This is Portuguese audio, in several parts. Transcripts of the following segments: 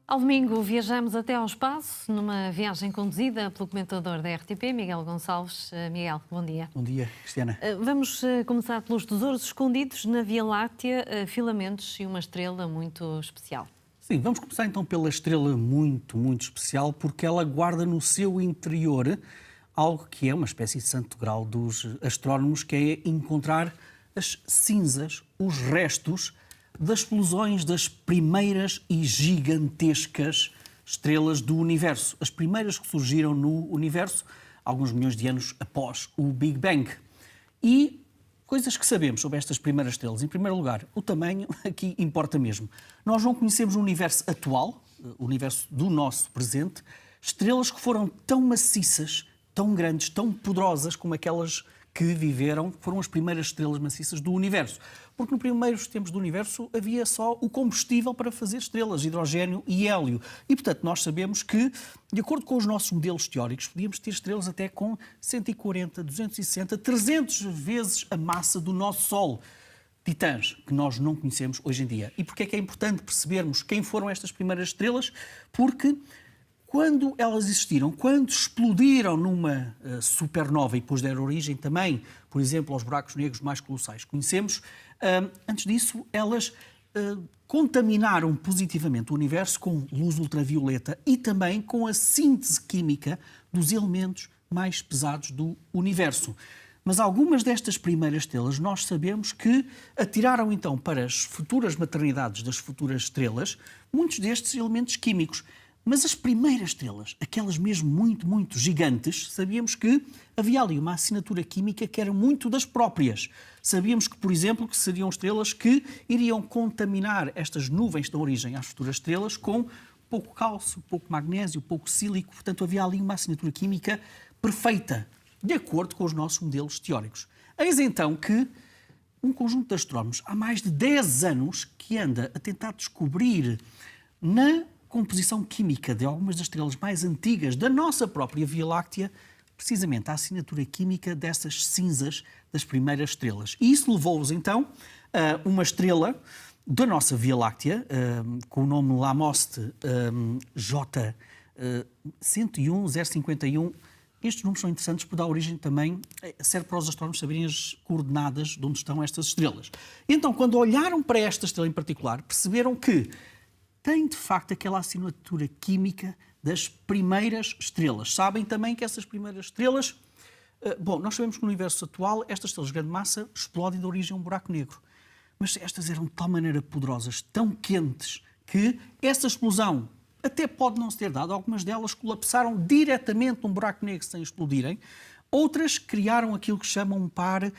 Ao domingo viajamos até ao espaço, numa viagem conduzida pelo comentador da RTP, Miguel Gonçalves. Miguel, bom dia. Bom dia, Cristiana. Vamos começar pelos tesouros escondidos na Via Láctea, filamentos e uma estrela muito especial. Sim, vamos começar então pela estrela muito especial, porque ela guarda no seu interior algo que é uma espécie de santo grau dos astrónomos, que é encontrar as cinzas, os restos das explosões das primeiras e gigantescas estrelas do universo. As primeiras que surgiram no universo alguns milhões de anos após o Big Bang. E coisas que sabemos sobre estas primeiras estrelas. Em primeiro lugar, o tamanho aqui importa mesmo. Nós não conhecemos o universo atual, o universo do nosso presente, estrelas que foram tão maciças, tão grandes, tão poderosas como aquelas que viveram, foram as primeiras estrelas maciças do universo. Porque nos primeiros tempos do universo havia só o combustível para fazer estrelas, hidrogênio e hélio. E, portanto, nós sabemos que, de acordo com os nossos modelos teóricos, podíamos ter estrelas até com 140, 260, 300 vezes a massa do nosso Sol. Titãs, que nós não conhecemos hoje em dia. E porquê é que é importante percebermos quem foram estas primeiras estrelas? Porque quando elas existiram, quando explodiram numa supernova e depois deram origem também, por exemplo, aos buracos negros mais colossais que conhecemos, antes disso elas contaminaram positivamente o universo com luz ultravioleta e também com a síntese química dos elementos mais pesados do universo. Mas algumas destas primeiras estrelas nós sabemos que atiraram então para as futuras maternidades das futuras estrelas muitos destes elementos químicos. Mas as primeiras estrelas, aquelas mesmo muito gigantes, sabíamos que havia ali uma assinatura química que era muito das próprias. Sabíamos que, por exemplo, que seriam estrelas que iriam contaminar estas nuvens que dão origem às futuras estrelas com pouco cálcio, pouco magnésio, pouco sílico. Portanto, havia ali uma assinatura química perfeita, de acordo com os nossos modelos teóricos. Eis então que um conjunto de astrónomos, há mais de 10 anos, que anda a tentar descobrir na composição química de algumas das estrelas mais antigas da nossa própria Via Láctea, precisamente a assinatura química dessas cinzas das primeiras estrelas. E isso levou-os, então, a uma estrela da nossa Via Láctea, com o nome Lamoste J 101051. Estes números são interessantes por dar origem também, serve para os astrónomos saberem as coordenadas de onde estão estas estrelas. Então, quando olharam para esta estrela em particular, perceberam que tem, de facto, aquela assinatura química das primeiras estrelas. Sabem também que essas primeiras estrelas... nós sabemos que no universo atual estas estrelas de grande massa explodem de origem a um buraco negro. Mas estas eram de tal maneira poderosas, tão quentes, que essa explosão até pode não se ter dado. Algumas delas colapsaram diretamente num buraco negro sem explodirem. Outras criaram aquilo que chamam um par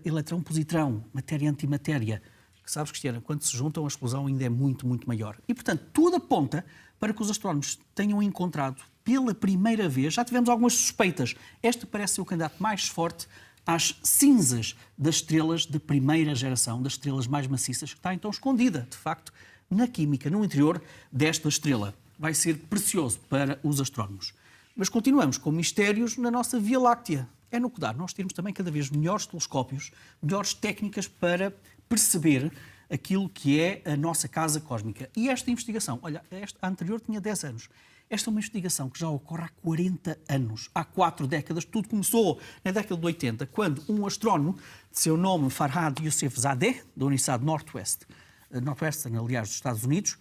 eletrão-positrão, matéria-antimatéria. Que sabes, Cristiana, quando se juntam a explosão ainda é muito maior. E, portanto, tudo aponta para que os astrónomos tenham encontrado pela primeira vez, já tivemos algumas suspeitas, este parece ser o candidato mais forte às cinzas das estrelas de primeira geração, das estrelas mais maciças, que está então escondida, de facto, na química, no interior desta estrela. Vai ser precioso para os astrónomos. Mas continuamos com mistérios na nossa Via Láctea. É no que dá nós termos também cada vez melhores telescópios, melhores técnicas para perceber aquilo que é a nossa casa cósmica. E esta investigação, olha, a anterior tinha 10 anos. Esta é uma investigação que já ocorre há 40 anos, há 4 décadas. Tudo começou na década de 80, quando um astrónomo, de seu nome Farhad Youssefzadeh, da Universidade Northwestern, aliás, dos Estados Unidos,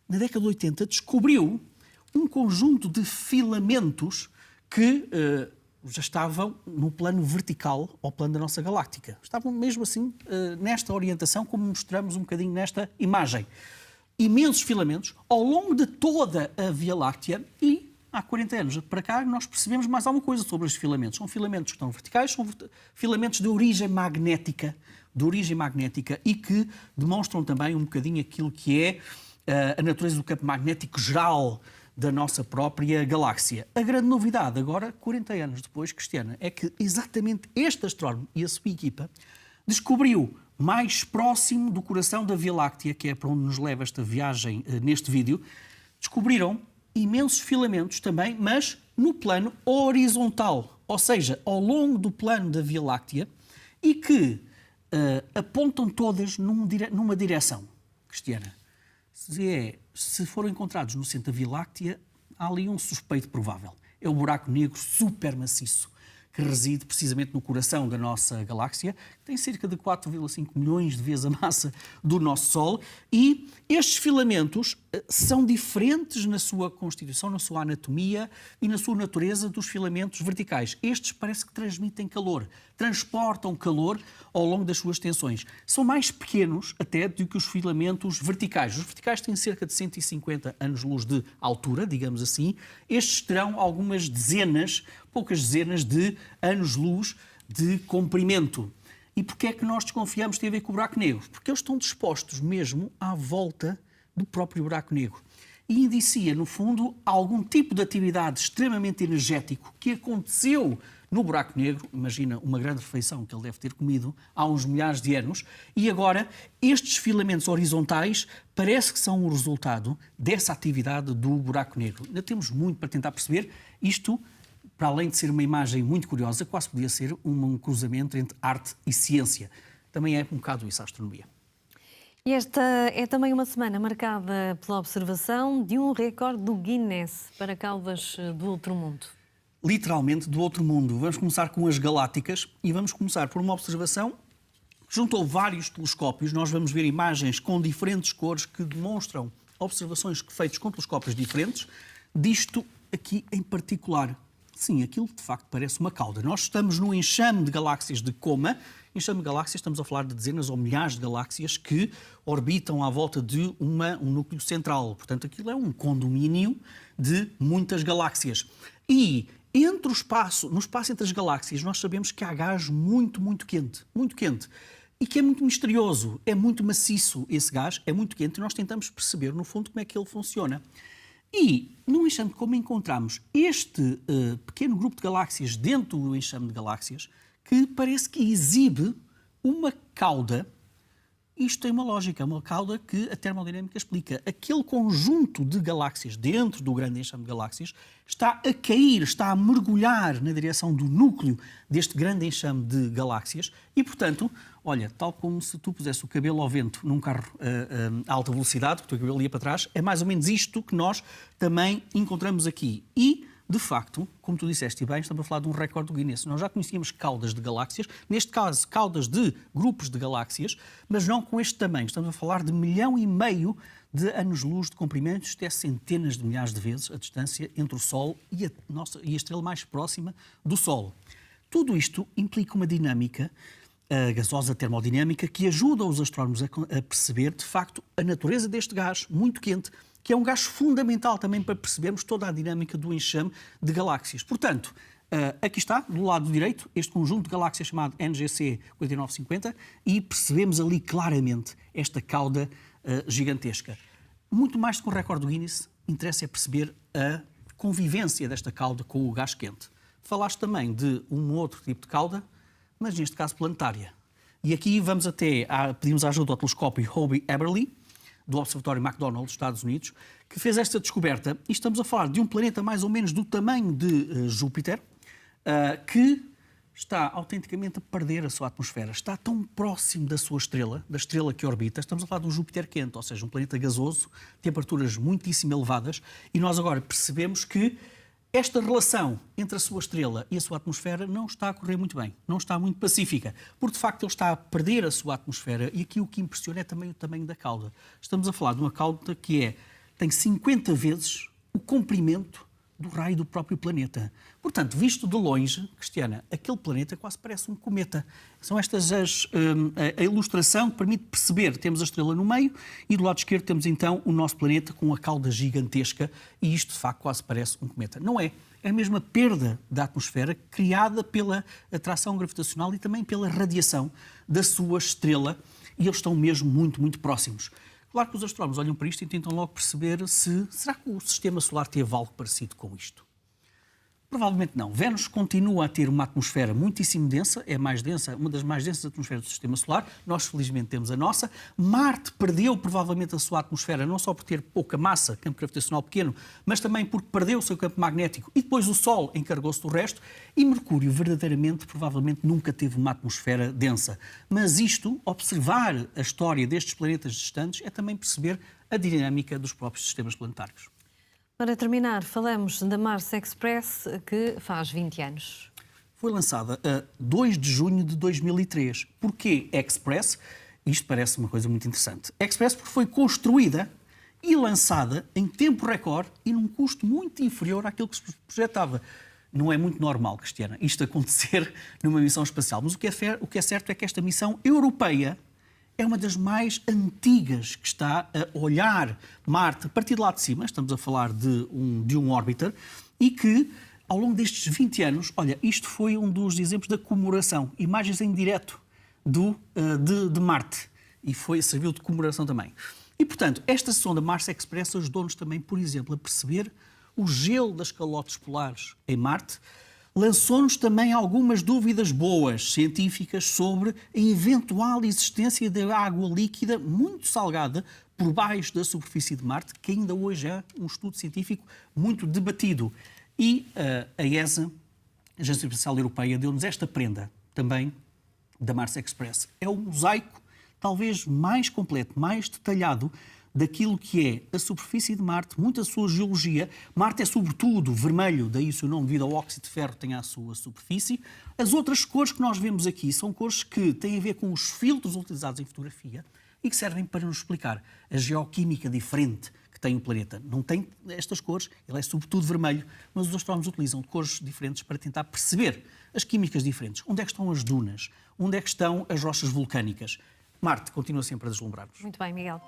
na década de 80 descobriu um conjunto de filamentos que já estavam no plano vertical ao plano da nossa galáctica. Estavam mesmo assim nesta orientação, como mostramos um bocadinho nesta imagem. Imensos filamentos ao longo de toda a Via Láctea e há 40 anos para cá nós percebemos mais alguma coisa sobre estes filamentos. São filamentos que estão verticais, são filamentos de origem magnética e que demonstram também um bocadinho aquilo que é a natureza do campo magnético geral da nossa própria galáxia. A grande novidade agora, 40 anos depois, Cristiana, é que exatamente este astrónomo e a sua equipa descobriu mais próximo do coração da Via Láctea, que é para onde nos leva esta viagem neste vídeo, descobriram imensos filamentos também, mas no plano horizontal, ou seja, ao longo do plano da Via Láctea, e que apontam todas numa direção, Cristiana. Se se foram encontrados no centro da Via Láctea, há ali um suspeito provável. É o buraco negro supermaciço, que reside precisamente no coração da nossa galáxia, que tem cerca de 4,5 milhões de vezes a massa do nosso Sol, e estes filamentos são diferentes na sua constituição, na sua anatomia e na sua natureza dos filamentos verticais. Estes parece que transmitem calor, transportam calor ao longo das suas tensões. São mais pequenos até do que os filamentos verticais. Os verticais têm cerca de 150 anos-luz de altura, digamos assim. Estes terão algumas dezenas, poucas dezenas de anos-luz de comprimento. E porquê é que nós desconfiamos que tem a ver com o buraco negro? Porque eles estão dispostos mesmo à volta do próprio buraco negro. E indicia, no fundo, algum tipo de atividade extremamente energético que aconteceu no buraco negro. Imagina uma grande refeição que ele deve ter comido há uns milhares de anos. E agora, estes filamentos horizontais parece que são o resultado dessa atividade do buraco negro. Ainda temos muito para tentar perceber. Isto, para além de ser uma imagem muito curiosa, quase podia ser um cruzamento entre arte e ciência. Também é um bocado isso a astronomia. E esta é também uma semana marcada pela observação de um recorde do Guinness para caudas do outro mundo. Literalmente do outro mundo. Vamos começar com as galácticas e vamos começar por uma observação que juntou vários telescópios. Nós vamos ver imagens com diferentes cores que demonstram observações feitas com telescópios diferentes. Disto aqui em particular. Sim, aquilo de facto parece uma cauda. Nós estamos num enxame de galáxias de Coma. Enxame de galáxias, estamos a falar de dezenas ou milhares de galáxias que orbitam à volta de um núcleo central. Portanto, aquilo é um condomínio de muitas galáxias. E no espaço entre as galáxias, nós sabemos que há gás muito quente. E que é muito misterioso, é muito maciço esse gás, é muito quente e nós tentamos perceber, no fundo, como é que ele funciona. E, no enxame de Coma, encontramos este pequeno grupo de galáxias dentro do enxame de galáxias que parece que exibe uma cauda. Isto tem uma lógica, uma cauda que a termodinâmica explica. Aquele conjunto de galáxias dentro do grande enxame de galáxias está a cair, está a mergulhar na direção do núcleo deste grande enxame de galáxias e, portanto, olha, tal como se tu pusesse o cabelo ao vento num carro a alta velocidade, que o teu cabelo ia para trás, é mais ou menos isto que nós também encontramos aqui. E, de facto, como tu disseste bem, estamos a falar de um recorde do Guinness. Nós já conhecíamos caudas de galáxias, neste caso, caudas de grupos de galáxias, mas não com este tamanho. Estamos a falar de 1,5 milhão de anos-luz de comprimento, isto é centenas de milhares de vezes a distância entre o Sol e a estrela mais próxima do Sol. Tudo isto implica uma dinâmica gasosa termodinâmica que ajuda os astrónomos a perceber, de facto, a natureza deste gás muito quente, que é um gás fundamental também para percebermos toda a dinâmica do enxame de galáxias. Portanto, aqui está, do lado direito, este conjunto de galáxias chamado NGC 4950 e percebemos ali claramente esta cauda gigantesca. Muito mais do que um recorde do Guinness, interessa é perceber a convivência desta cauda com o gás quente. Falaste também de um outro tipo de cauda, mas neste caso planetária. E aqui vamos pedimos a ajuda ao telescópio Hobby-Eberly, do Observatório McDonald dos Estados Unidos, que fez esta descoberta. E estamos a falar de um planeta mais ou menos do tamanho de Júpiter, que está autenticamente a perder a sua atmosfera. Está tão próximo da sua estrela, da estrela que orbita. Estamos a falar de um Júpiter quente, ou seja, um planeta gasoso, temperaturas muitíssimo elevadas, e nós agora percebemos que esta relação entre a sua estrela e a sua atmosfera não está a correr muito bem, não está muito pacífica, porque de facto ele está a perder a sua atmosfera e aqui o que impressiona é também o tamanho da cauda. Estamos a falar de uma cauda que tem 50 vezes o comprimento do raio do próprio planeta. Portanto, visto de longe, Cristiana, aquele planeta quase parece um cometa. São estas a ilustração que permite perceber. Temos a estrela no meio e do lado esquerdo temos então o nosso planeta com a cauda gigantesca e isto de facto quase parece um cometa. Não é. É a mesma perda da atmosfera criada pela atração gravitacional e também pela radiação da sua estrela e eles estão mesmo muito próximos. Claro que os astrónomos olham para isto e tentam logo perceber será que o sistema solar teve algo parecido com isto? Provavelmente não. Vênus continua a ter uma atmosfera muitíssimo densa, é mais densa, uma das mais densas atmosferas do Sistema Solar. Nós, felizmente, temos a nossa. Marte perdeu, provavelmente, a sua atmosfera, não só por ter pouca massa, campo gravitacional pequeno, mas também porque perdeu o seu campo magnético e depois o Sol encarregou-se do resto. E Mercúrio, verdadeiramente, provavelmente, nunca teve uma atmosfera densa. Mas isto, observar a história destes planetas distantes, é também perceber a dinâmica dos próprios sistemas planetários. Para terminar, falamos da Mars Express, que faz 20 anos. Foi lançada a 2 de junho de 2003. Porquê Express? Isto parece uma coisa muito interessante. Express porque foi construída e lançada em tempo recorde e num custo muito inferior àquilo que se projetava. Não é muito normal, Cristiana, isto acontecer numa missão espacial. Mas o que é certo é que esta missão europeia é uma das mais antigas que está a olhar Marte a partir de lá de cima. Estamos a falar de um orbiter e que, ao longo destes 20 anos, olha, isto foi um dos exemplos da comemoração. Imagens em direto de Marte. E serviu de comemoração também. E, portanto, esta sonda Mars Express ajudou-nos também, por exemplo, a perceber o gelo das calotes polares em Marte. Lançou-nos também algumas dúvidas boas científicas sobre a eventual existência de água líquida muito salgada por baixo da superfície de Marte, que ainda hoje é um estudo científico muito debatido. E a ESA, a Agência Espacial Europeia, deu-nos esta prenda também da Mars Express. É o mosaico talvez mais completo, mais detalhado daquilo que é a superfície de Marte, muita sua geologia. Marte é sobretudo vermelho, daí o seu nome, devido ao óxido de ferro tem a sua superfície. As outras cores que nós vemos aqui são cores que têm a ver com os filtros utilizados em fotografia e que servem para nos explicar a geoquímica diferente que tem o planeta. Não tem estas cores, ele é sobretudo vermelho, mas os astrónomos utilizam cores diferentes para tentar perceber as químicas diferentes. Onde é que estão as dunas? Onde é que estão as rochas vulcânicas? Marte continua sempre a deslumbrar-nos. Muito bem, Miguel.